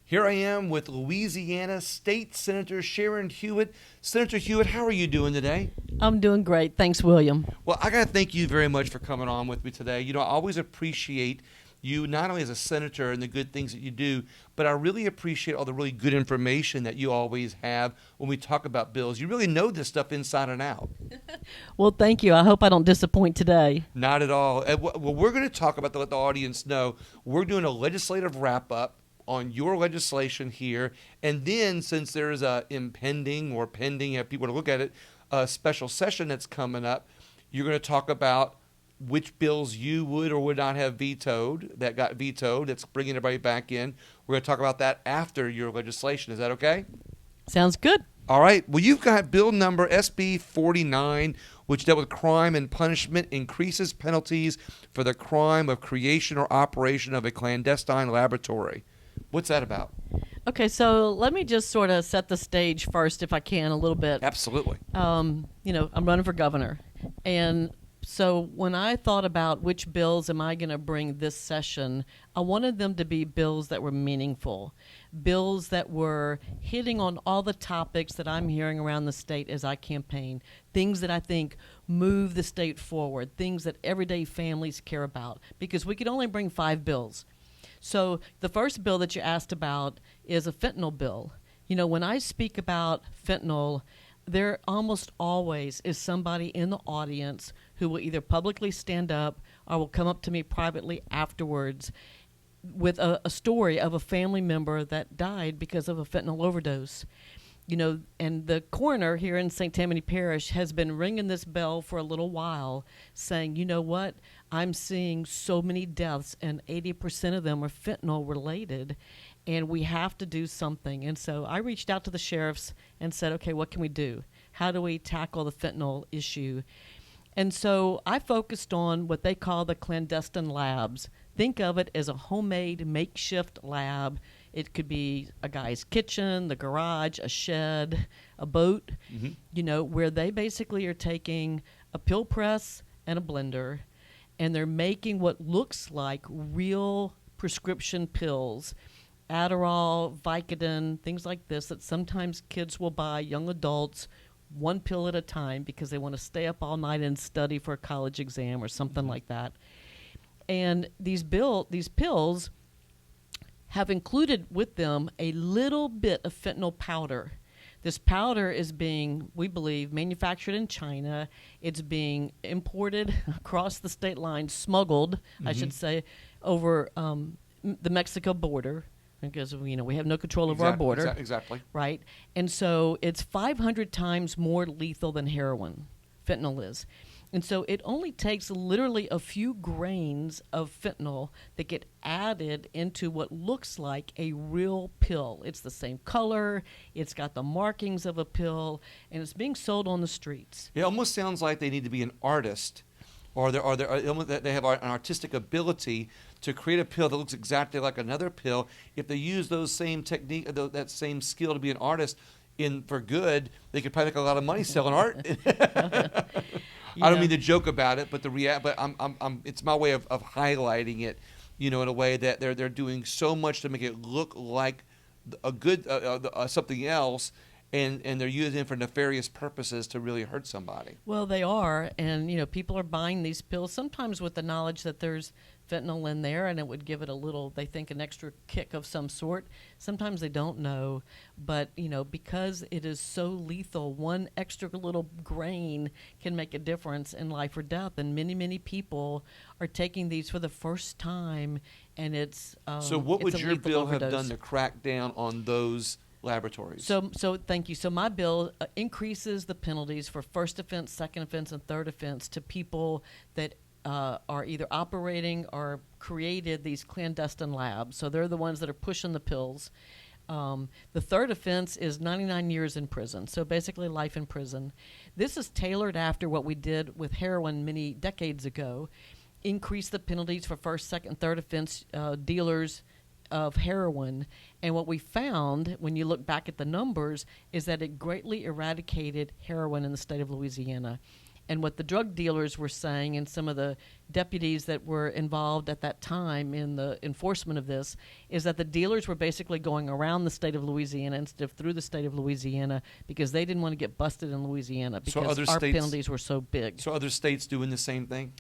Here I am with Louisiana State Senator Sharon Hewitt. Senator Hewitt, how are you doing today? I'm doing great. Thanks, William. Well, I got to thank you very much for coming on with me today. You know, I always appreciate you not only as a senator and the good things that you do, but I really appreciate all the really good information that you always have when we talk about bills. You really know this stuff inside and out. Well, thank you. I hope I don't disappoint today. Not at all. Well, we're going to talk about, to let the audience know, we're doing a legislative wrap-up on your legislation here, and then since there's a impending or pending, have people to look at it, a special session that's coming up, you're going to talk about which bills you would or would not have vetoed, that got vetoed, that's bringing everybody back in. We're going to talk about that after your legislation. Is that okay? Sounds good. All right. Well, you've got bill number SB 49, which dealt with crime and punishment, increases penalties for the crime of creation or operation of a clandestine laboratory. What's that about? Okay, so let me just sort of set the stage first, if I can, a little bit. Absolutely. I'm running for governor. And so when I thought about which bills am I going to bring this session, I wanted them to be bills that were meaningful, bills that were hitting on all the topics that I'm hearing around the state as I campaign, things that I think move the state forward, things that everyday families care about, because we could only bring 5 bills. So the first bill that you asked about is a fentanyl bill. You know, when I speak about fentanyl, there almost always is somebody in the audience who will either publicly stand up or will come up to me privately afterwards with a story of a family member that died because of a fentanyl overdose. You know, and the coroner here in St. Tammany Parish has been ringing this bell for a little while, saying, you know what, I'm seeing so many deaths, and 80% of them are fentanyl related, and we have to do something. And so I reached out to the sheriffs and said, okay, what can we do? How do we tackle the fentanyl issue? And so I focused on what they call the clandestine labs. Think of it as a homemade makeshift lab. It could be a guy's kitchen, the garage, a shed, a boat, you know, where they basically are taking a pill press and a blender, and they're making what looks like real prescription pills, Adderall, Vicodin, things like this that sometimes kids will buy, young adults, one pill at a time because they want to stay up all night and study for a college exam or something like that. And these pills have included with them a little bit of fentanyl powder. This powder is being, we believe, manufactured in China. It's being imported across the state line, smuggled, I should say, over the Mexico border, because we have no control over our border. Exactly. Right? And so it's 500 times more lethal than heroin, fentanyl is. And so it only takes literally a few grains of fentanyl that get added into what looks like a real pill. It's the same color, it's got the markings of a pill, and it's being sold on the streets. It almost sounds like they need to be an artist, or they have an artistic ability to create a pill that looks exactly like another pill. If they use those same technique, that same skill to be an artist for good, they could probably make a lot of money selling art. I don't mean to joke about it, but it's my way of highlighting it, in a way that they're doing so much to make it look like a good something else, and they're using it for nefarious purposes to really hurt somebody. Well, they are, and people are buying these pills sometimes with the knowledge that there's fentanyl in there, and it would give it a little, they think, an extra kick of some sort. Sometimes they don't know, but because it is so lethal, one extra little grain can make a difference in life or death, and many people are taking these for the first time, and it's so what would your bill overdose. have done to crack down on those laboratories? So thank you. So my bill increases the penalties for first offense, second offense, and third offense to people that are either operating or created these clandestine labs. So they're the ones that are pushing the pills. The third offense is 99 years in prison, so basically life in prison. This is tailored after what we did with heroin many decades ago. Increase the penalties for first, second, third offense dealers of heroin. And what we found when you look back at the numbers is that it greatly eradicated heroin in the state of Louisiana. And what the drug dealers were saying, and some of the deputies that were involved at that time in the enforcement of this, is that the dealers were basically going around the state of Louisiana instead of through the state of Louisiana because they didn't want to get busted in Louisiana because our penalties were so big. So other states doing the same thing?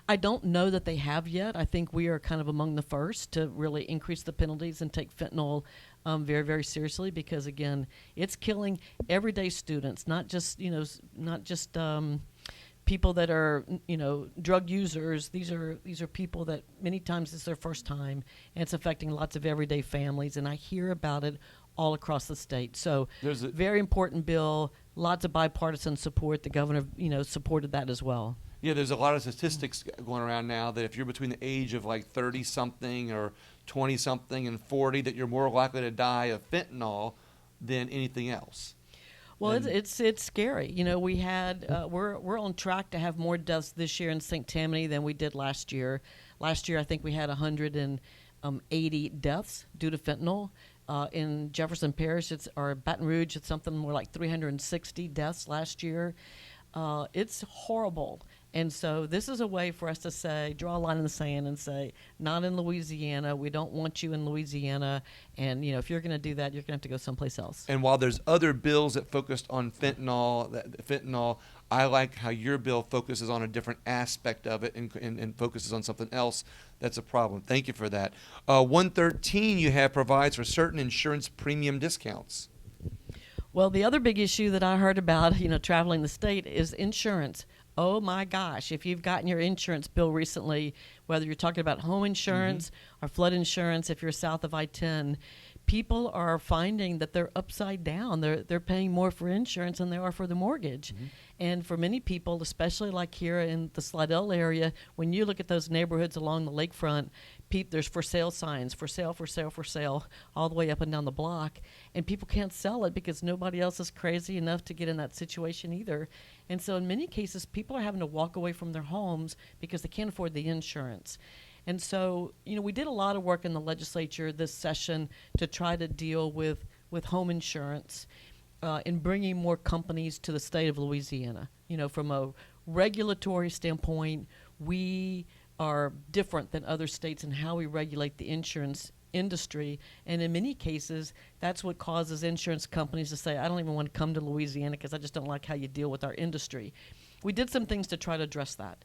I don't know that they have yet. I think we are kind of among the first to really increase the penalties and take fentanyl very, very seriously because, again, it's killing everyday students, not just people that are, drug users. These are people that many times it's their first time, and it's affecting lots of everyday families. And I hear about it all across the state. So, there's a very important bill. Lots of bipartisan support. The governor, supported that as well. Yeah, there's a lot of statistics going around now that if you're between the age of like 30-something or 20-something and 40, that you're more likely to die of fentanyl than anything else. Well, it's scary. We had we're on track to have more deaths this year in St. Tammany than we did last year. Last year, I think we had 180 deaths due to fentanyl. In Jefferson Parish, or Baton Rouge, it's something more like 360 deaths last year. It's horrible. And so this is a way for us to say, draw a line in the sand and say, not in Louisiana. We don't want you in Louisiana. And, if you're going to do that, you're going to have to go someplace else. And while there's other bills that focused on fentanyl, I like how your bill focuses on a different aspect of it and focuses on something else that's a problem. Thank you for that. 113 you have provides for certain insurance premium discounts. Well, the other big issue that I heard about, traveling the state is insurance. Oh my gosh, if you've gotten your insurance bill recently, whether you're talking about home insurance or flood insurance, if you're south of I-10, people are finding that they're upside down. They're paying more for insurance than they are for the mortgage. And for many people, especially like here in the Slidell area, when you look at those neighborhoods along the lakefront, there's for sale signs, for sale, for sale, for sale, all the way up and down the block. And people can't sell it because nobody else is crazy enough to get in that situation either. And so in many cases, people are having to walk away from their homes because they can't afford the insurance. And so, we did a lot of work in the legislature this session to try to deal with home insurance in bringing more companies to the state of Louisiana. From a regulatory standpoint, we are different than other states in how we regulate the insurance industry. And in many cases, that's what causes insurance companies to say, I don't even want to come to Louisiana because I just don't like how you deal with our industry. We did some things to try to address that.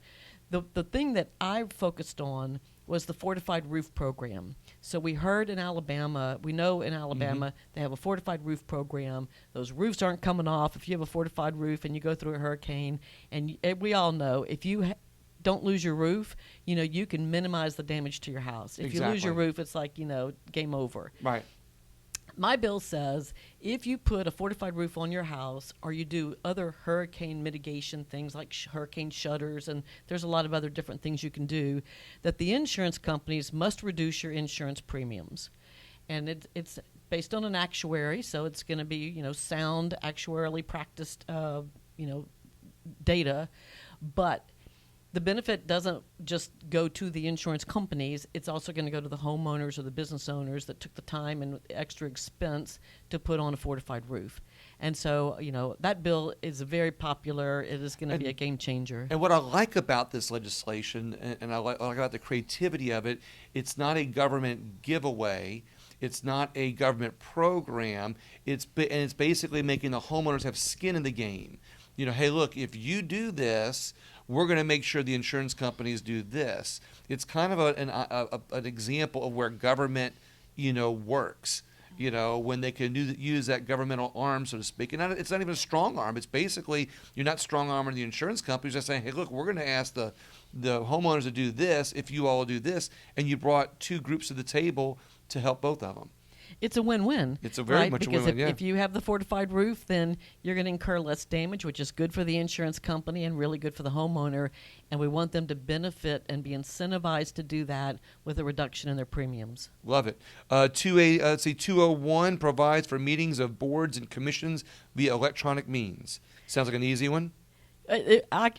The thing that I focused on was the fortified roof program. So we heard in Alabama, we know in Alabama, they have a fortified roof program. Those roofs aren't coming off. If you have a fortified roof and you go through a hurricane, and we all know, if you don't lose your roof, you can minimize the damage to your house. If you lose your roof, it's like, game over. Right. My bill says if you put a fortified roof on your house or you do other hurricane mitigation things like hurricane shutters, and there's a lot of other different things you can do, that the insurance companies must reduce your insurance premiums. And it's based on an actuary, so it's going to be, sound, actuarially practiced, data. But the benefit doesn't just go to the insurance companies. It's also going to go to the homeowners or the business owners that took the time and extra expense to put on a fortified roof. And so, that bill is very popular. It is going to be a game changer. And what I like about this legislation, and I like about the creativity of it, it's not a government giveaway. It's not a government program. It's basically making the homeowners have skin in the game. Hey, look, if you do this, we're going to make sure the insurance companies do this. It's kind of an example of where government, works. When they can use that governmental arm, so to speak. And it's not even a strong arm. It's basically, you're not strong arming the insurance companies. You're just saying, hey, look, we're going to ask the homeowners to do this if you all do this. And you brought two groups to the table to help both of them. It's a win-win. It's a very much a win-win, because if you have the fortified roof, then you're going to incur less damage, which is good for the insurance company and really good for the homeowner. And we want them to benefit and be incentivized to do that with a reduction in their premiums. Love it. 201 provides for meetings of boards and commissions via electronic means. Sounds like an easy one. I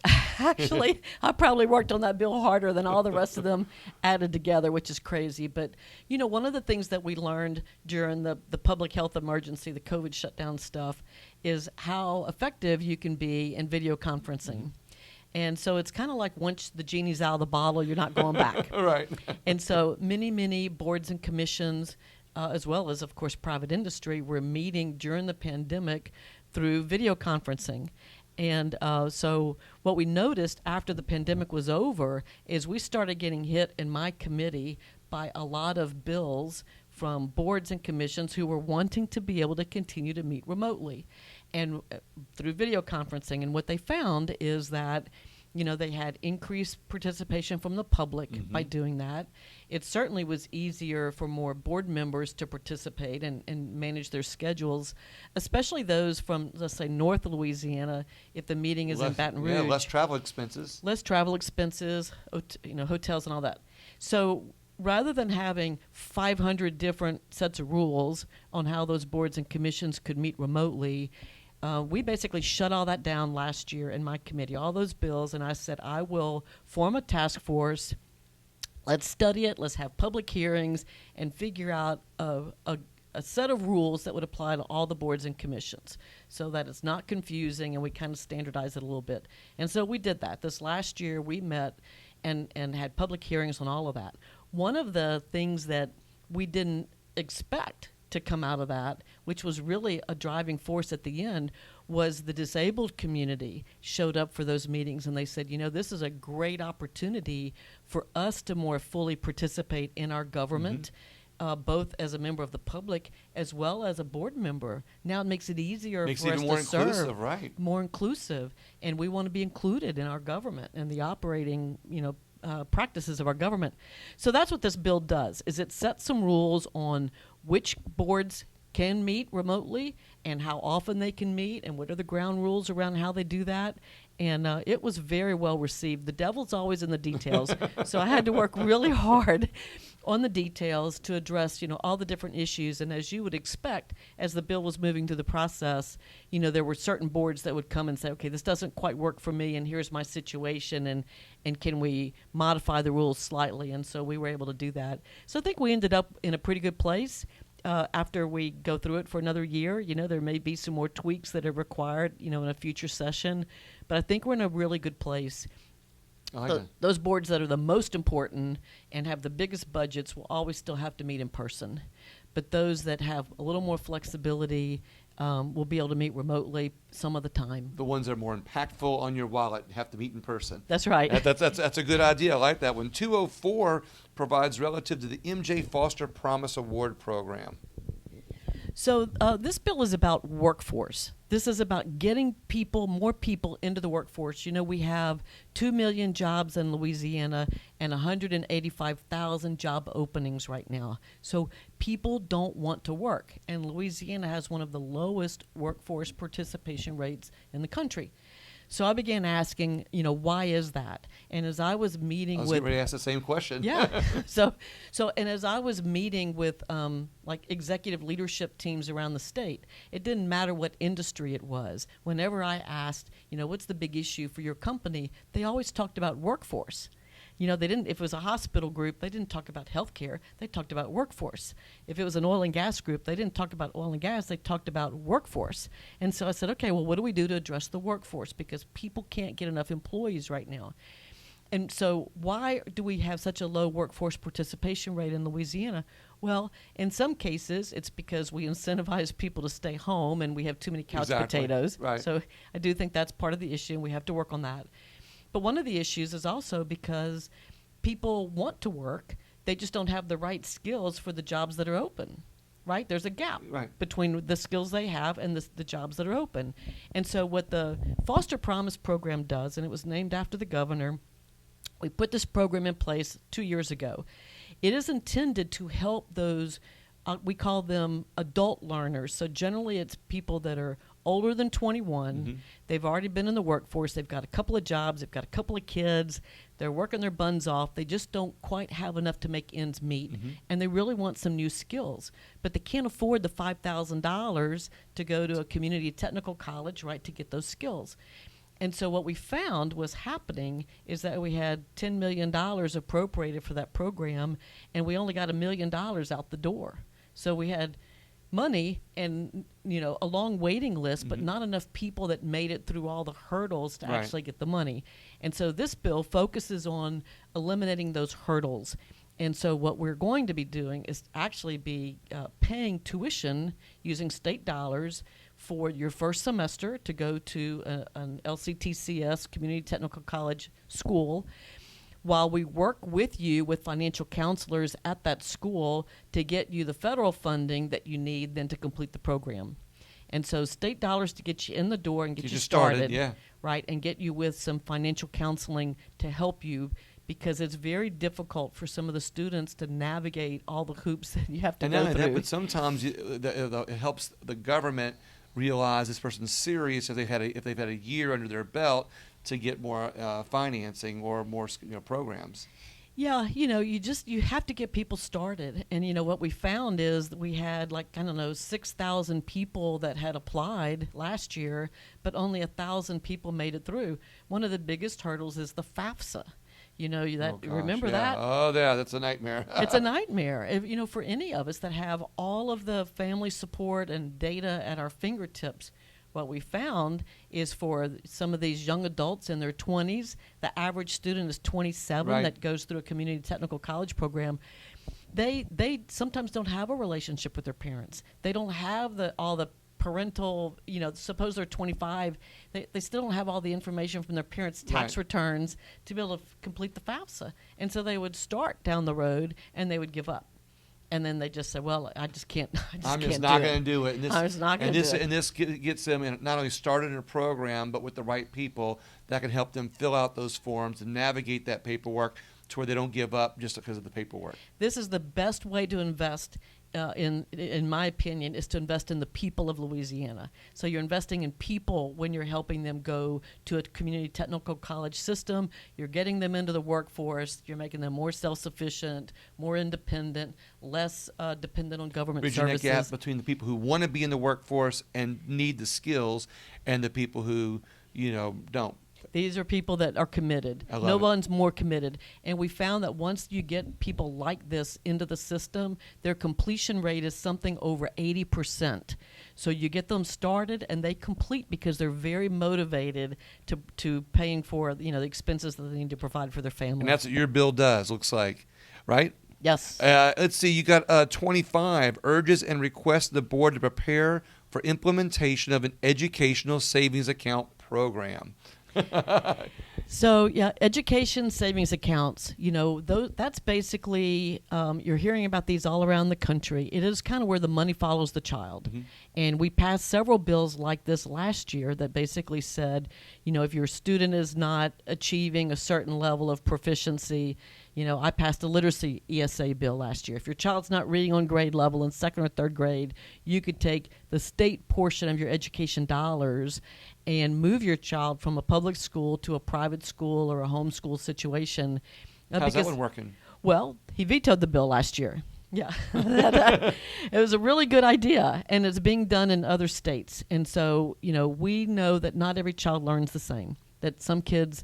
probably worked on that bill harder than all the rest of them added together, which is crazy. But, one of the things that we learned during the public health emergency, the COVID shutdown stuff, is how effective you can be in video conferencing. And so it's kind of like once the genie's out of the bottle, you're not going back. Right. And so many boards and commissions, as well as, of course, private industry, were meeting during the pandemic through video conferencing. And so what we noticed after the pandemic was over is we started getting hit in my committee by a lot of bills from boards and commissions who were wanting to be able to continue to meet remotely and through video conferencing. And what they found is that, you know, they had increased participation from the public by doing that. It certainly was easier for more board members to participate and manage their schedules, especially those from, let's say, North Louisiana, if the meeting is in Baton Rouge. Yeah, less travel expenses. Less travel expenses, hotels and all that. So rather than having 500 different sets of rules on how those boards and commissions could meet remotely, we basically shut all that down last year in my committee, all those bills, and I said, I will form a task force. Let's study it. Let's have public hearings and figure out a set of rules that would apply to all the boards and commissions so that it's not confusing and we kind of standardize it a little bit. And so we did that. This last year we met and had public hearings on all of that. One of the things that we didn't expect to come out of that, which was really a driving force at the end, was the disabled community showed up for those meetings and they said, you know, this is a great opportunity for us to more fully participate in our government, both as a member of the public as well as a board member. Now it makes it easier for us to serve. Makes it more inclusive, right? More inclusive, and we want to be included in our government and the operating, practices of our government. So that's what this bill does, is it sets some rules on which boards can meet remotely and how often they can meet and what are the ground rules around how they do that. And it was very well received. The devil's always in the details. So I had to work really hard on the details to address, all the different issues. And as you would expect, as the bill was moving through the process, there were certain boards that would come and say, okay, this doesn't quite work for me, and here's my situation, and can we modify the rules slightly? And so we were able to do that. So I think we ended up in a pretty good place. After we go through it for another year, there may be some more tweaks that are required, in a future session. But I think we're in a really good place. Those boards that are the most important and have the biggest budgets will always still have to meet in person. But those that have a little more flexibility will be able to meet remotely some of the time. The ones that are more impactful on your wallet have to meet in person. That's right. That's a good idea. I like that one. 204 provides relative to the M.J. Foster Promise Award Program. So this bill is about workforce. This is about getting more people into the workforce. We have 2 million jobs in Louisiana and 185,000 job openings right now. So people don't want to work. And Louisiana has one of the lowest workforce participation rates in the country. So I began asking, why is that? And as I was meeting with... I was getting ready to ask the same question. Yeah. And as I was meeting with executive leadership teams around the state, it didn't matter what industry it was. Whenever I asked, what's the big issue for your company, they always talked about workforce. They didn't, if it was a hospital group, they didn't talk about healthcare, they talked about workforce. If it was an oil and gas group, they didn't talk about oil and gas, they talked about workforce. And so I said, okay, well, what do we do to address the workforce? Because people can't get enough employees right now. And so why do we have such a low workforce participation rate in Louisiana? Well, in some cases, it's because we incentivize people to stay home and we have too many couch potatoes. Right. So I do think that's part of the issue, and we have to work on that. But one of the issues is also because people want to work, they just don't have the right skills for the jobs that are open, right? There's a gap between the skills they have and the jobs that are open. And so what the Foster Promise program does, and it was named after the governor, we put this program in place 2 years ago. It is intended to help those, we call them adult learners. So generally it's people that are older than 21. They've already been in the workforce. They've got a couple of jobs. They've got a couple of kids. They're working their buns off. They just don't quite have enough to make ends meet. And they really want some new skills. But they can't afford the $5,000 to go to a community technical college, right, to get those skills. And so what we found was happening is that we had $10 million appropriated for that program, and we only got $1 million out the door. So we had money and a long waiting list, but not enough people that made it through all the hurdles to Right. actually get the money. And so this bill focuses on eliminating those hurdles. And so what we're going to be doing is actually be paying tuition using state dollars for your first semester to go to an LCTCS, Community Technical College school, while we work with you with financial counselors at that school to get you the federal funding that you need then to complete the program. And so state dollars to get you in the door and get you started, yeah. right, and get you with some financial counseling to help you, because it's very difficult for some of the students to navigate all the hoops that you have to And go not only through. that, but sometimes it helps the government realize this person's serious if they've had a year under their belt to get more financing or more programs. Yeah, you have to get people started. And what we found is that we had 6,000 people that had applied last year, but only 1,000 people made it through. One of the biggest hurdles is the FAFSA. Remember that? Oh, yeah, that's a nightmare. It's a nightmare. For any of us that have all of the family support and data at our fingertips. What we found is for some of these young adults in their 20s, the average student is 27 Right. that goes through a community technical college program. They sometimes don't have a relationship with their parents. They don't have all the parental, suppose they're 25, they still don't have all the information from their parents' tax Right. returns to be able to complete the FAFSA. And so they would start down the road and they would give up. And then they just say, well, I just can't. I'm just not going to do it. I'm just not going to do it. And this gets them not only started in a program, but with the right people that can help them fill out those forms and navigate that paperwork to where they don't give up just because of the paperwork. This is the best way to invest, in my opinion, is to invest in the people of Louisiana. So you're investing in people when you're helping them go to a community technical college system. You're getting them into the workforce. You're making them more self-sufficient, more independent, less dependent on government Bridging services. that gap between the people who want to be in the workforce and need the skills and the people who, don't. These are people that are committed. I love No it. one's more committed. And we found that once you get people like this into the system, their completion rate is something over 80%. So you get them started and they complete because they're very motivated to paying for the expenses that they need to provide for their family. And that's what your bill does, looks like, right? Yes. Let's see, you got 25, urges and requests the board to prepare for implementation of an educational savings account program. So, yeah, education savings accounts, that's basically, you're hearing about these all around the country. It is kind of where the money follows the child. Mm-hmm. And we passed several bills like this last year that basically said, if your student is not achieving a certain level of proficiency, I passed a literacy ESA bill last year. If your child's not reading on grade level in second or third grade, you could take the state portion of your education dollars and move your child from a public school to a private school or a homeschool situation. How's that one working? Well, he vetoed the bill last year. Yeah. It was a really good idea, and it's being done in other states. And so, we know that not every child learns the same, that some kids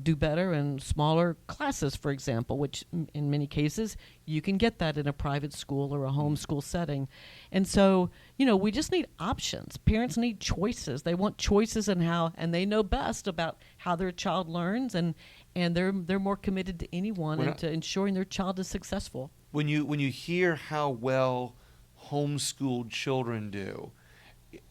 do better in smaller classes, for example, which in many cases you can get that in a private school or a homeschool setting. And so, we just need options. Parents need choices. They want choices in how, and they know best about how their child learns, and they're more committed to anyone and to ensuring their child is successful. When you hear how well homeschooled children do,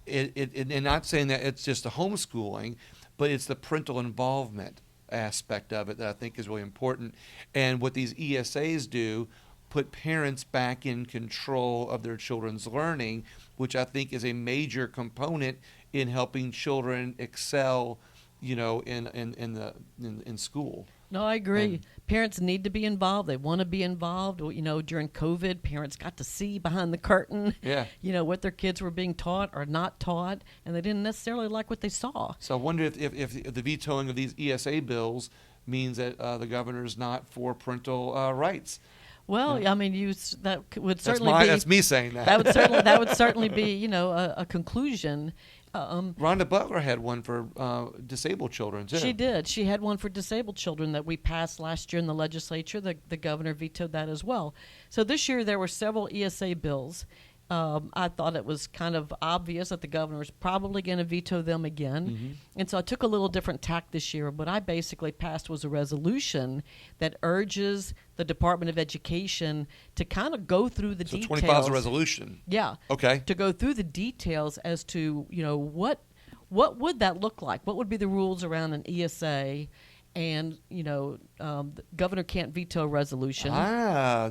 and not saying that it's just the homeschooling, but it's the parental involvement aspect of it that I think is really important. And what these ESAs do, put parents back in control of their children's learning, which I think is a major component in helping children excel, in school. No, I agree. Parents need to be involved. They want to be involved. During COVID, parents got to see behind the curtain, Yeah. What their kids were being taught or not taught, and they didn't necessarily like what they saw. So I wonder if the vetoing of these ESA bills means that the governor's not for parental rights. Well, Yeah. I mean, that would certainly be. That's me saying that. That would certainly be, a conclusion. Rhonda Butler had one for disabled children, too. She did. She had one for disabled children that we passed last year in the legislature. The governor vetoed that as well. So this year there were several ESA bills. I thought it was kind of obvious that the governor is probably going to veto them again. And so I took a little different tack this year. What I basically passed was a resolution that urges the Department of Education to kind of go through the So details. 25 is a resolution. Yeah. Okay. To go through the details as to, what would that look like? What would be the rules around an ESA? And, the governor can't veto a resolution.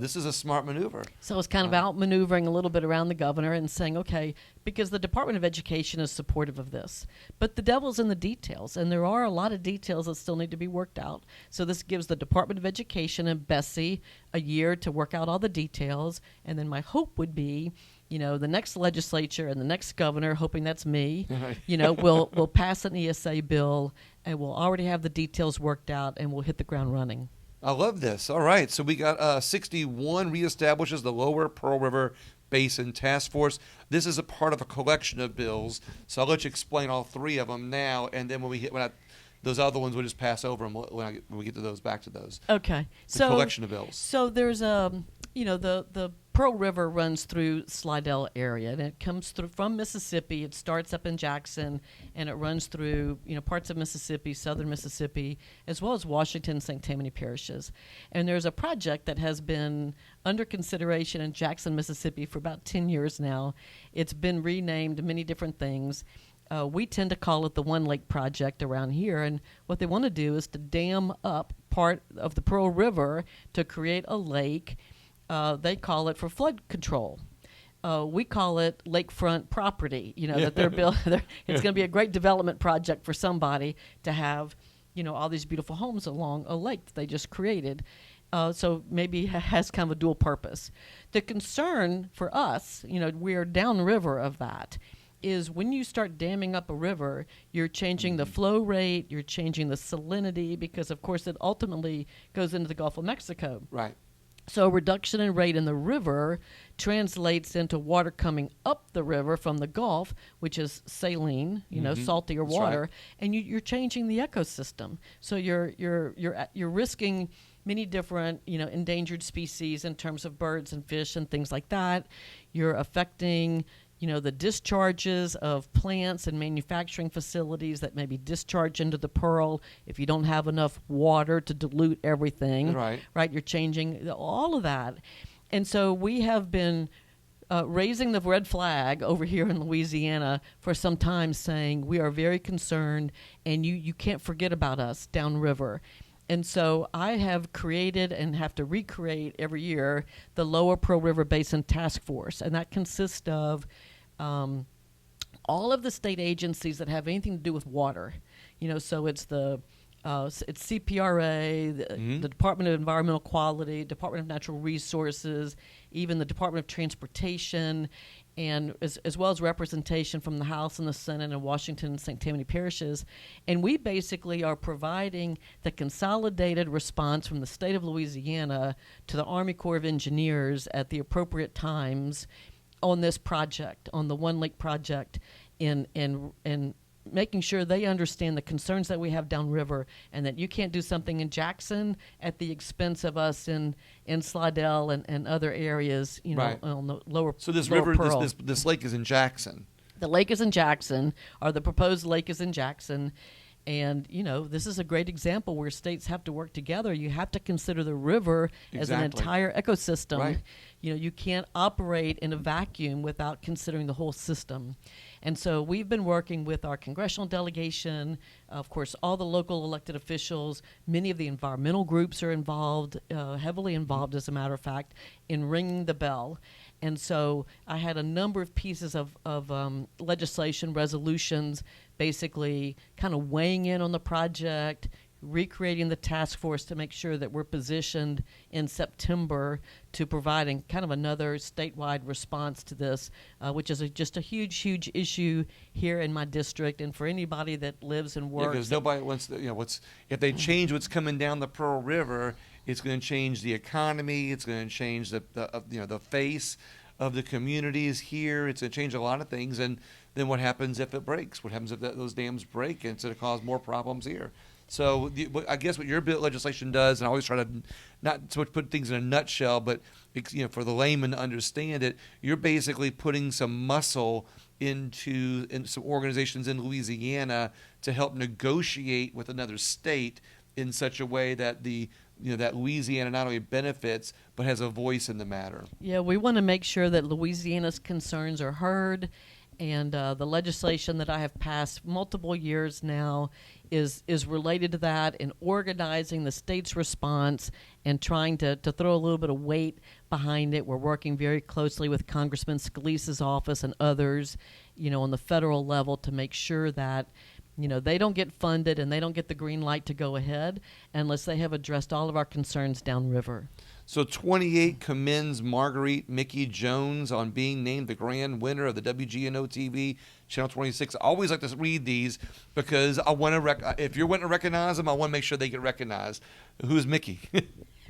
This is a smart maneuver. So it's kind of outmaneuvering a little bit around the governor and saying, okay, because the Department of Education is supportive of this. But the devil's in the details, and there are a lot of details that still need to be worked out. So this gives the Department of Education and Bessie a year to work out all the details. And then my hope would be, the next legislature and the next governor, hoping that's me, will pass an ESA bill, and we'll already have the details worked out, and we'll hit the ground running. I love this. All right. So we got 61 reestablishes the Lower Pearl River Basin Task Force. This is a part of a collection of bills. So I'll let you explain all three of them now, and then those other ones we'll just pass over them when we get to those, back to those. Okay. The collection of bills. So there's the Pearl River runs through Slidell area, and it comes through from Mississippi. It starts up in Jackson, and it runs through parts of Mississippi, southern Mississippi, as well as Washington and St. Tammany parishes. And there's a project that has been under consideration in Jackson, Mississippi for about 10 years now. It's been renamed many different things. We tend to call it the One Lake Project around here, and what they want to do is to dam up part of the Pearl River to create a lake. They call it for flood control. We call it lakefront property. That they're building. It's going to be a great development project for somebody to have, all these beautiful homes along a lake that they just created. So maybe it has kind of a dual purpose. The concern for us, we're downriver of that, is when you start damming up a river, you're changing the flow rate, you're changing the salinity, because of course it ultimately goes into the Gulf of Mexico. Right. So a reduction in rate in the river translates into water coming up the river from the Gulf, which is saline, saltier That's water, right. and you're changing the ecosystem. So you're risking many different endangered species in terms of birds and fish and things like that. You're affecting the discharges of plants and manufacturing facilities that maybe discharge into the Pearl if you don't have enough water to dilute everything. Right. You're changing all of that. And so we have been raising the red flag over here in Louisiana for some time, saying we are very concerned, and you can't forget about us downriver. And so I have created and have to recreate every year the Lower Pearl River Basin Task Force, and that consists of all of the state agencies that have anything to do with water. So it's it's CPRA, the Department of Environmental Quality, Department of Natural Resources, even the Department of Transportation, and as well as representation from the House and the Senate and Washington and St. Tammany parishes. And we basically are providing the consolidated response from the state of Louisiana to the Army Corps of Engineers at the appropriate times on this project, on the One Lake project, in making sure they understand the concerns that we have downriver, and that you can't do something in Jackson at the expense of us in Slidell and other areas, Right. on the lower. So this lower river, Pearl. this lake is in Jackson. The lake is in Jackson, or the proposed lake is in Jackson. And, this is a great example where states have to work together. You have to consider the river as an Exactly. entire ecosystem. Right. You can't operate in a vacuum without considering the whole system. And so we've been working with our congressional delegation, of course, all the local elected officials. Many of the environmental groups are involved, heavily involved, as a matter of fact, in ringing the bell. And so I had a number of pieces of legislation, resolutions, basically kind of weighing in on the project, recreating the task force to make sure that we're positioned in September to providing kind of another statewide response to this, which is just a huge, huge issue here in my district, and for anybody that lives and works. Because nobody wants to, if they change what's coming down the Pearl River, it's going to change the economy. It's going to change the face of the communities here. It's going to change a lot of things. And then what happens if it breaks? What happens if those dams break? And it's going to cause more problems here. So I guess what your bill legislation does, and I always try to not so much put things in a nutshell, but for the layman to understand it, you're basically putting some muscle into some organizations in Louisiana to help negotiate with another state in such a way that that Louisiana not only benefits but has a voice in the matter. Yeah, we want to make sure that Louisiana's concerns are heard, and the legislation that I have passed multiple years now is related to that, and organizing the state's response and trying to throw a little bit of weight behind it. We're working very closely with Congressman Scalise's office and others, on the federal level to make sure that they don't get funded and they don't get the green light to go ahead unless they have addressed all of our concerns downriver. So 28 commends Marguerite Mickey Jones on being named the grand winner of the WGNO TV Channel 26. I always like to read these because I want to if you're wanting to recognize them, I want to make sure they get recognized. Who's Mickey?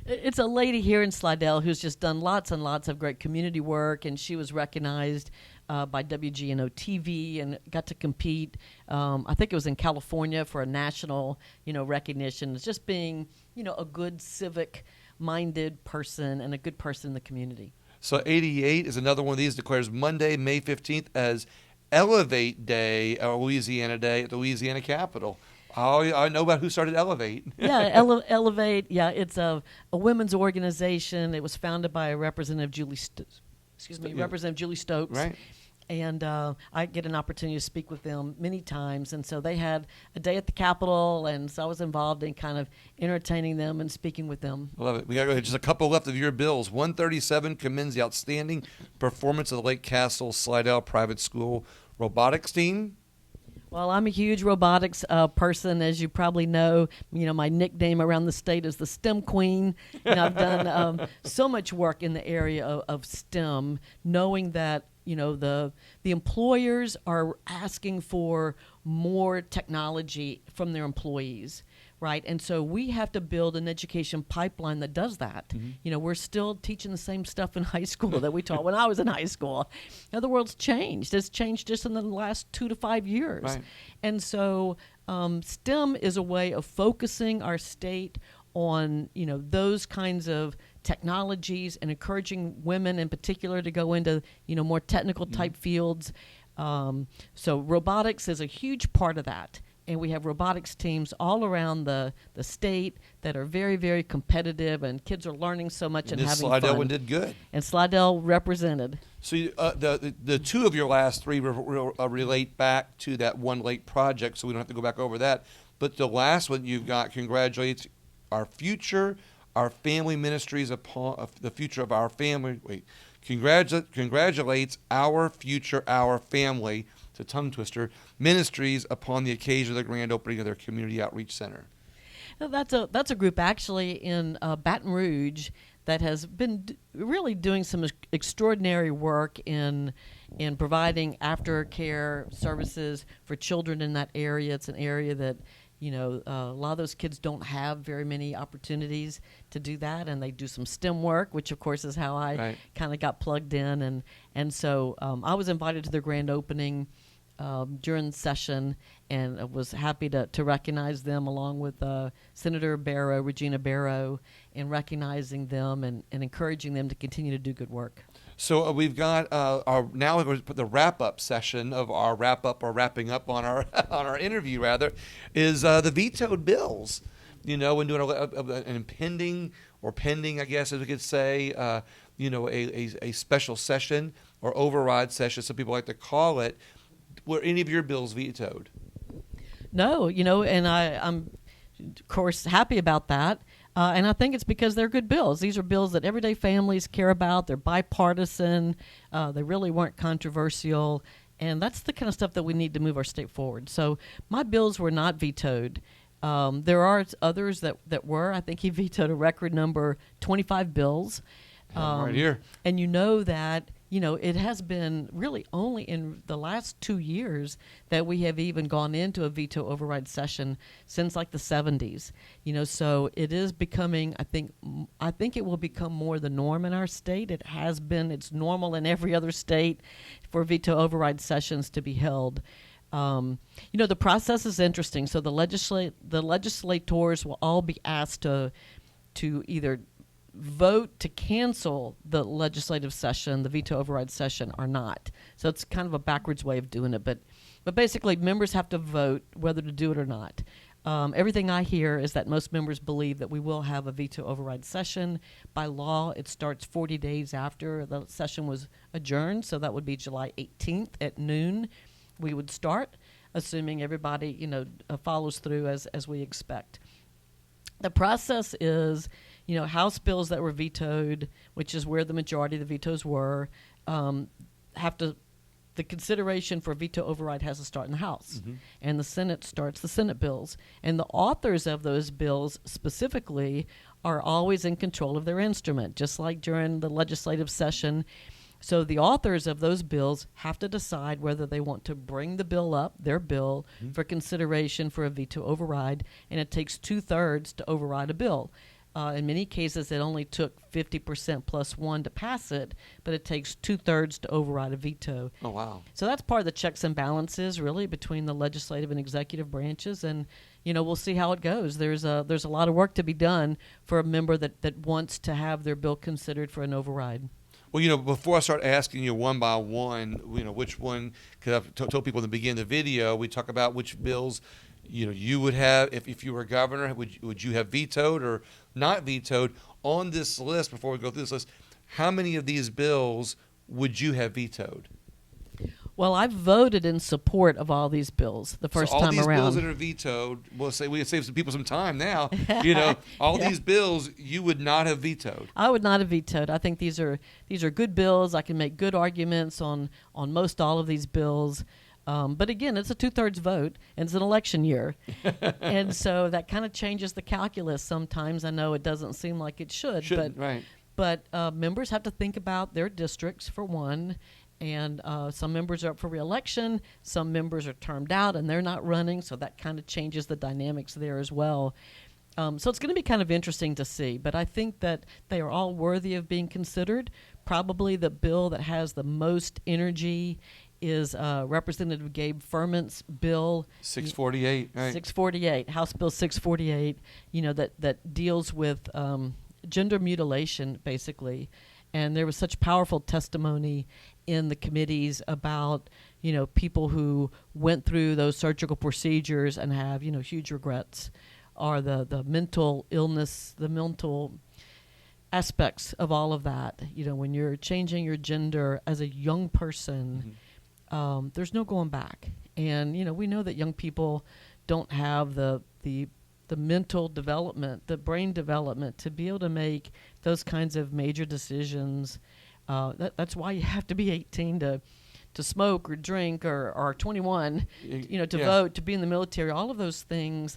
It's a lady here in Slidell who's just done lots and lots of great community work, and she was recognized by WGNO TV and got to compete. I think it was in California for a national, recognition. It's just being, a good civic-minded person and a good person in the community. So 88 is another one of these, declares Monday, May 15th as Elevate Day, or Louisiana Day at the Louisiana Capitol. I know about who started Elevate. Yeah, Elevate. Yeah, it's a women's organization. It was founded by Representative Julie Stokes. Right. And I get an opportunity to speak with them many times. And so they had a day at the Capitol, and so I was involved in kind of entertaining them and speaking with them. Love it. We got just a couple left of your bills. 137 commends the outstanding performance of the Lake Castle Slidell Private School robotics team. Well, I'm a huge robotics person, as you probably know. My nickname around the state is the STEM Queen. And I've done so much work in the area of STEM, knowing that the employers are asking for more technology from their employees, right? And so we have to build an education pipeline that does that. Mm-hmm. We're still teaching the same stuff in high school that we taught when I was in high school. Now, the world's changed. It's changed just in the last 2 to 5 years. Right. And so STEM is a way of focusing our state on, those kinds of technologies and encouraging women in particular to go into, more technical type fields. So robotics is a huge part of that. And we have robotics teams all around the state that are very, very competitive, and kids are learning so much and having fun. Slidell one did good. And Slidell represented. So the two of your last three relate back to that one lake project, so we don't have to go back over that. But the last one you've got congratulates our future, our family ministries upon the future of our family. Congratulates our future, our family. It's a tongue twister. Ministries upon the occasion of the grand opening of their community outreach center. Now, that's a group actually in Baton Rouge that has been really doing some extraordinary work in providing aftercare services for children in that area. It's an area that a lot of those kids don't have very many opportunities to do that, and they do some STEM work, which of course is how I kind of got plugged in, and so I was invited to their grand opening during session, and I was happy to recognize them along with Senator Regina Barrow, in recognizing them and encouraging them to continue to do good work. So we've got now we're going to put the wrap-up session of our wrap-up or wrapping up on our on our interview rather is the vetoed bills. When doing an impending or pending, I guess as we could say, a special session or override session, some people like to call it. Were any of your bills vetoed? No, and I'm of course happy about that. And I think it's because they're good bills. These are bills that everyday families care about. They're bipartisan. They really weren't controversial. And that's the kind of stuff that we need to move our state forward. So my bills were not vetoed. There are others that were. I think he vetoed a record number, 25 bills. Right here. And that, it has been really only in the last 2 years that we have even gone into a veto override session since like the 70s. So it is becoming, I think it will become more the norm in our state. It has been, it's normal in every other state for veto override sessions to be held. The process is interesting. So the legislators will all be asked to either vote to cancel the legislative session, the veto override session, or not. So it's kind of a backwards way of doing it. But basically, members have to vote whether to do it or not. Everything I hear is that most members believe that we will have a veto override session. By law, it starts 40 days after the session was adjourned, so that would be July 18th at noon. We would start, assuming everybody, follows through as we expect. The process is, House bills that were vetoed, which is where the majority of the vetoes were, the consideration for veto override has to start in the House. Mm-hmm. And the Senate starts the Senate bills. And the authors of those bills specifically are always in control of their instrument, just like during the legislative session. So the authors of those bills have to decide whether they want to bring the bill up, their bill, mm-hmm. for consideration for a veto override. And it takes 2/3 to override a bill. In many cases, it only took 50% plus one to pass it, but it takes 2/3 to override a veto. Oh, wow. So that's part of the checks and balances, really, between the legislative and executive branches. And, we'll see how it goes. There's a lot of work to be done for a member that wants to have their bill considered for an override. Well, before I start asking you one by one, which one, because I've told people in the beginning of the video, we talk about which bills you would have if you were governor. Would you have vetoed or not vetoed? On this list, before we go through this list, how many of these bills would you have vetoed? Well, I've voted in support of all these bills the first time around. All these bills that are vetoed, we could save some people some time now. All these bills you would not have vetoed. I would not have vetoed. I think these are good bills. I can make good arguments on most all of these bills. But again, it's a 2/3 vote, and it's an election year. And so that kind of changes the calculus sometimes. I know it doesn't seem like it should. Right. But members have to think about their districts, for one. And some members are up for re-election. Some members are termed out, and they're not running. So that kind of changes the dynamics there as well. So it's going to be kind of interesting to see. But I think that they are all worthy of being considered. Probably the bill that has the most energy is Representative Gabe Furman's bill. 648, right? 648, House Bill 648, that deals with gender mutilation, basically. And there was such powerful testimony in the committees about, people who went through those surgical procedures and have, huge regrets, or the mental illness, the mental aspects of all of that. When you're changing your gender as a young person, mm-hmm. There's no going back. And, we know that young people don't have the mental development, the brain development to be able to make those kinds of major decisions. That's why you have to be 18 to smoke or drink or 21, to vote, to be in the military, all of those things.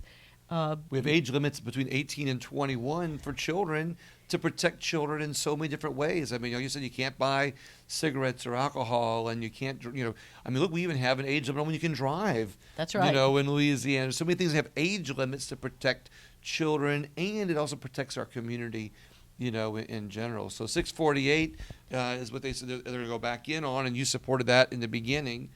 We have age limits between 18 and 21 for children to protect children in so many different ways. I mean, you said you can't buy cigarettes or alcohol, and you can't, look, we even have an age limit on when you can drive. That's right. In Louisiana. So many things have age limits to protect children, and it also protects our community, in general. So 648 is what they said they're going to go back in on, and you supported that in the beginning.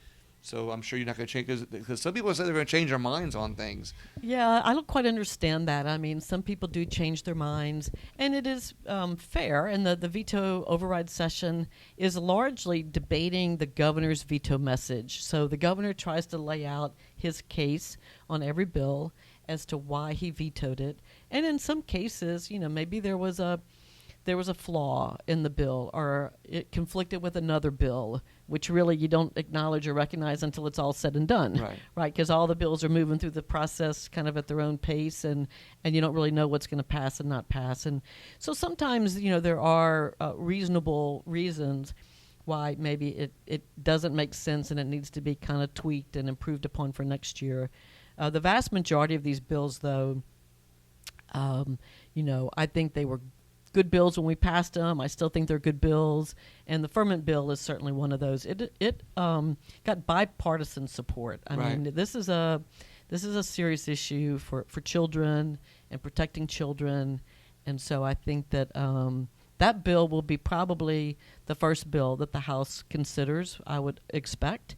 So I'm sure you're not going to change, because some people say they're going to change their minds on things. Yeah, I don't quite understand that. I mean, some people do change their minds, and it is fair. And the veto override session is largely debating the governor's veto message. So the governor tries to lay out his case on every bill as to why he vetoed it. And in some cases, maybe there was a flaw in the bill, or it conflicted with another bill, which really you don't acknowledge or recognize until it's all said and done. Right? Because all the bills are moving through the process kind of at their own pace, and you don't really know what's going to pass and not pass. And so sometimes, there are reasonable reasons why maybe it doesn't make sense and it needs to be kind of tweaked and improved upon for next year. The vast majority of these bills, though, I think they were good bills when we passed them. I still think they're good bills, and the Furman bill is certainly one of those. It got bipartisan support. I mean, this is a serious issue for children and protecting children, and so I think that that bill will be probably the first bill that the House considers, I would expect.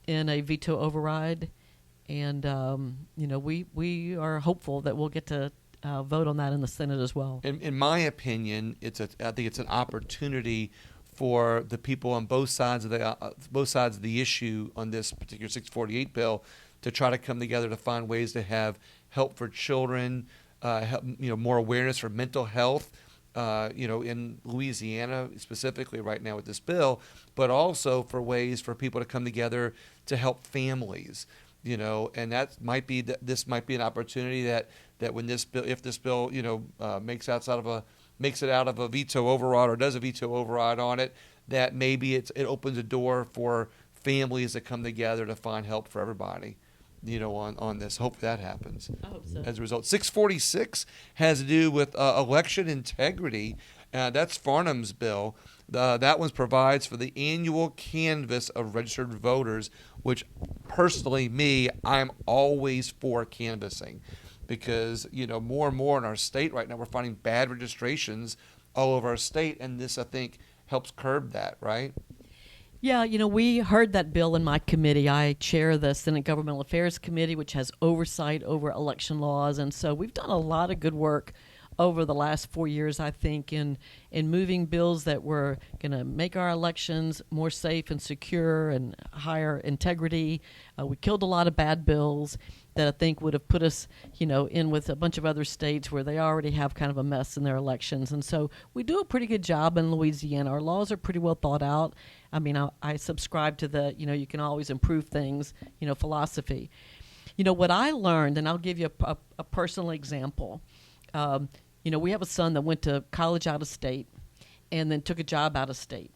in a veto override. And, we are hopeful that we'll get to vote on that in the Senate as well. In my opinion, I think it's an opportunity for the people on both sides of the issue on this particular 648 bill to try to come together to find ways to have help for children, more awareness for mental health, in Louisiana specifically right now with this bill, but also for ways for people to come together to help families. And this might be an opportunity that when if this bill, makes it out of a veto override or does a veto override on it, that maybe it opens a door for families to come together to find help for everybody, on this. Hope that happens. I hope so. As a result, 646 has to do with election integrity. That's Farnham's bill. That one provides for the annual canvass of registered voters, which personally, I'm always for canvassing, because more and more in our state right now we're finding bad registrations all over our state, and this I think helps curb that, right? Yeah, we heard that bill in my committee. I chair the Senate Governmental Affairs Committee, which has oversight over election laws, and so we've done a lot of good work over the last 4 years, I think, in moving bills that were going to make our elections more safe and secure and higher integrity. We killed a lot of bad bills that I think would have put us, in with a bunch of other states where they already have kind of a mess in their elections. And so we do a pretty good job in Louisiana. Our laws are pretty well thought out. I mean, I subscribe to the, you can always improve things, philosophy. What I learned, and I'll give you a personal example. We have a son that went to college out of state and then took a job out of state.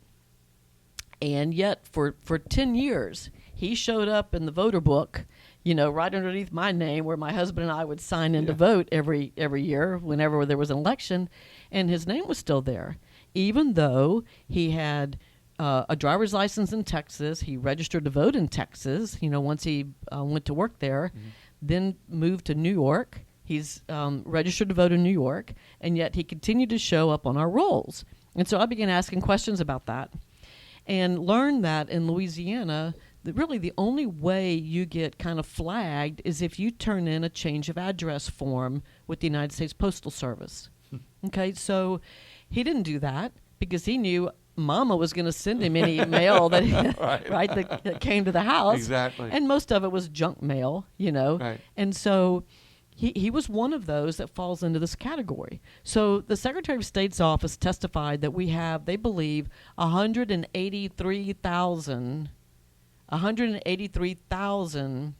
And yet for 10 years, he showed up in the voter book, right underneath my name, where my husband and I would sign in to vote every year whenever there was an election. And his name was still there, even though he had a driver's license in Texas. He registered to vote in Texas, once he went to work there, then moved to New York. He's registered to vote in New York, and yet he continued to show up on our rolls. And so I began asking questions about that and learned that in Louisiana, really the only way you get kind of flagged is if you turn in a change of address form with the United States Postal Service. Okay, so he didn't do that because he knew Mama was going to send him any mail that that came to the house. Exactly. And most of it was junk mail, Right. And so he was one of those that falls into this category. So the Secretary of State's office testified that they believe 183,000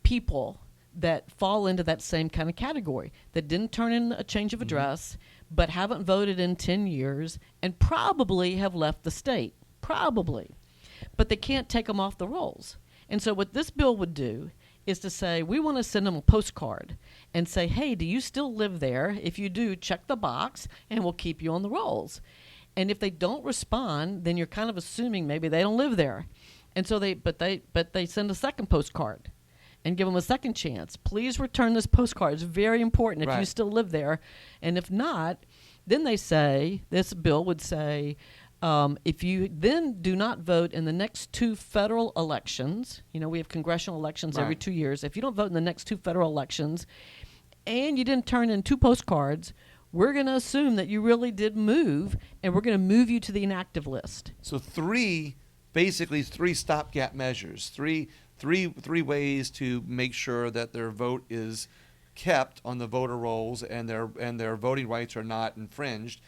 people that fall into that same kind of category, that didn't turn in a change of address, but haven't voted in 10 years and probably have left the state. Probably. But they can't take them off the rolls. And so what this bill would do is to say, we want to send them a postcard and say, hey, do you still live there? If you do, check the box and we'll keep you on the rolls. And if they don't respond, then you're kind of assuming maybe they don't live there. And so they send a second postcard and give them a second chance. Please return this postcard. It's very important if you still live there. And if not, then this bill would say, if you then do not vote in the next 2 federal elections, we have congressional elections every 2 years. If you don't vote in the next 2 federal elections and you didn't turn in 2 postcards, we're going to assume that you really did move, and we're going to move you to the inactive list. So basically three stopgap measures, three ways to make sure that their vote is kept on the voter rolls and their voting rights are not infringed.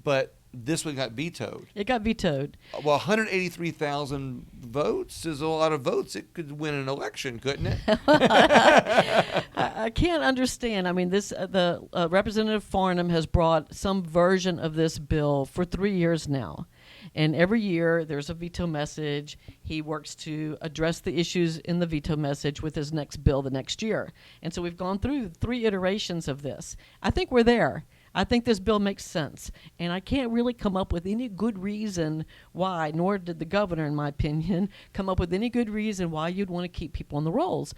But this one got vetoed. It got vetoed. Well, 183,000 votes is a lot of votes. It could win an election, couldn't it? I can't understand. I mean, Representative Farnham has brought some version of this bill for 3 years now. And every year there's a veto message. He works to address the issues in the veto message with his next bill the next year. And so we've gone through 3 iterations of this. I think we're there. I think this bill makes sense, and I can't really come up with any good reason why, nor did the governor, in my opinion, come up with any good reason why you'd want to keep people on the rolls.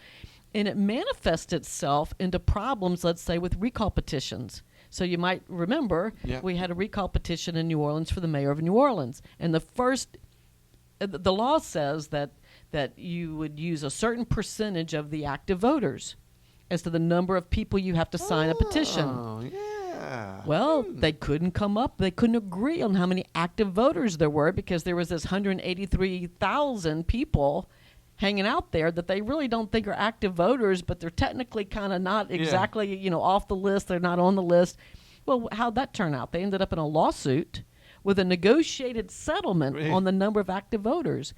And it manifests itself into problems, let's say, with recall petitions. So you might remember we had a recall petition in New Orleans for the mayor of New Orleans, and the first the law says that you would use a certain percentage of the active voters as to the number of people you have to sign a petition. Oh, yeah. Well, they couldn't they couldn't agree on how many active voters there were, because there was this 183,000 people hanging out there that they really don't think are active voters, but they're technically kind of not exactly, off the list. They're not on the list. Well, how'd that turn out? They ended up in a lawsuit with a negotiated settlement on the number of active voters.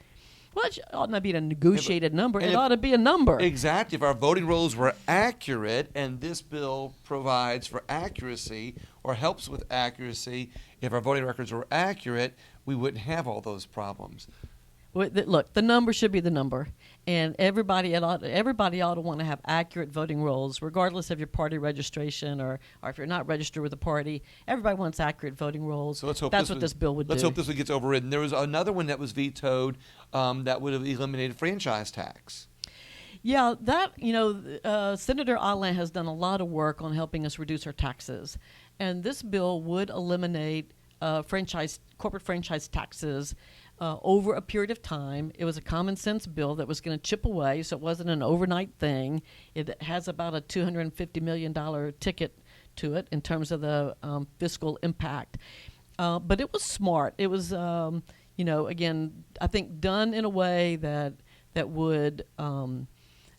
Well, it ought not be a negotiated number. It ought to be a number. Exactly. If our voting rolls were accurate, and this bill provides for accuracy or helps with accuracy, if our voting records were accurate, we wouldn't have all those problems. Look, the number should be the number, and everybody ought to want to have accurate voting rolls, regardless of your party registration or if you're not registered with a party. Everybody wants accurate voting rolls. So let's hope that's what this bill would do. Let's hope this one gets overridden. There was another one that was vetoed that would have eliminated franchise tax. Yeah, Senator Allen has done a lot of work on helping us reduce our taxes, and this bill would eliminate corporate franchise taxes over a period of time. It was a common sense bill that was going to chip away, so it wasn't an overnight thing. It has about a $250 million ticket to it in terms of the fiscal impact. But it was smart. It was, again, I think done in a way that would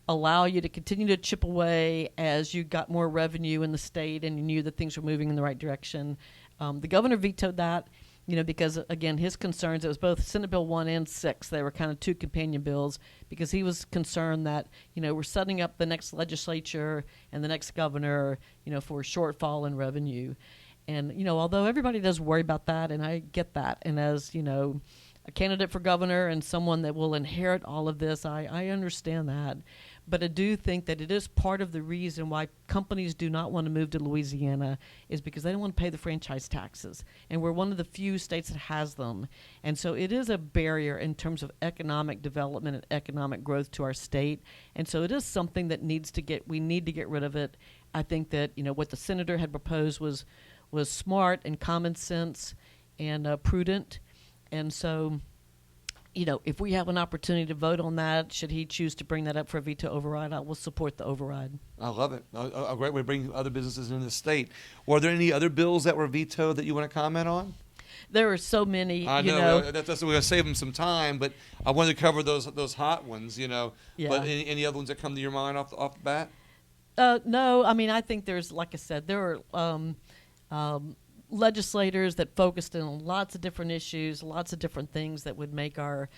allow you to continue to chip away as you got more revenue in the state and you knew that things were moving in the right direction. The governor vetoed that. Because, again, his concerns, it was both Senate Bill 1 and 6. They were kind of two companion bills, because he was concerned that, we're setting up the next legislature and the next governor, for a shortfall in revenue. And, although everybody does worry about that, and I get that, and as, a candidate for governor and someone that will inherit all of this, I understand that. But I do think that it is part of the reason why companies do not want to move to Louisiana, is because they don't want to pay the franchise taxes. And we're one of the few states that has them. And so it is a barrier in terms of economic development and economic growth to our state. And so it is something that we need to get rid of it. I think that, what the senator had proposed was smart and common sense and prudent. And so, if we have an opportunity to vote on that, should he choose to bring that up for a veto override, I will support the override. I love it. A great way to bring other businesses into the state. Were there any other bills that were vetoed that you want to comment on? There are so many. I know. That's we're going to save them some time, but I wanted to cover those hot ones. Yeah. But any other ones that come to your mind off the bat? No. I mean, I think there's, like I said, there are legislators that focused on lots of different issues, lots of different things that would make our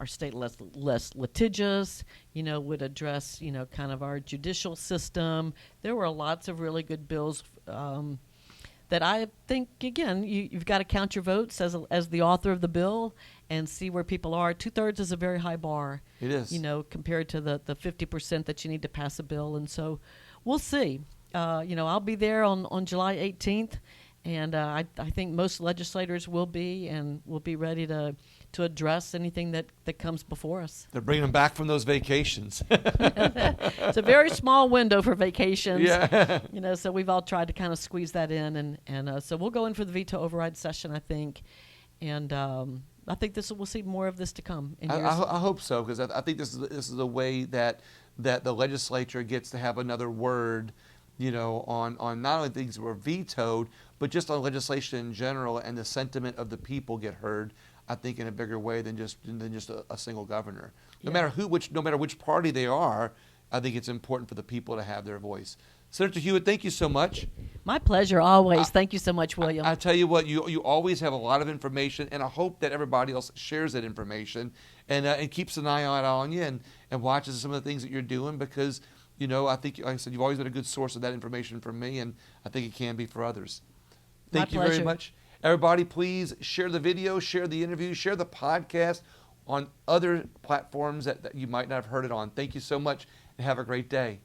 state less litigious, would address, kind of our judicial system. There were lots of really good bills that I think, again, you've got to count your votes as the author of the bill and see where people are. 2/3 is a very high bar. It is. Compared to the 50% that you need to pass a bill. And so we'll see. I'll be there on July 18th. And I think most legislators will be ready to address anything that comes before us. They're bringing them back from those vacations. It's a very small window for vacations. Yeah. So we've all tried to kind of squeeze that in, and so we'll go in for the veto override session, I think, and I think we'll see more of this to come. I hope so, because I think this is a way that the legislature gets to have another word, on not only things that were vetoed, but just on legislation in general, and the sentiment of the people get heard, I think, in a bigger way than just a single governor. No matter which party they are, I think it's important for the people to have their voice. Senator Hewitt, thank you so much. My pleasure, always. Thank you so much, William. I tell you what, you always have a lot of information, and I hope that everybody else shares that information and keeps an eye on you and watches some of the things that you're doing, because I think, like I said, you've always been a good source of that information for me, and I think it can be for others. Thank you very much. Everybody, please share the video, share the interview, share the podcast on other platforms that you might not have heard it on. Thank you so much, and have a great day.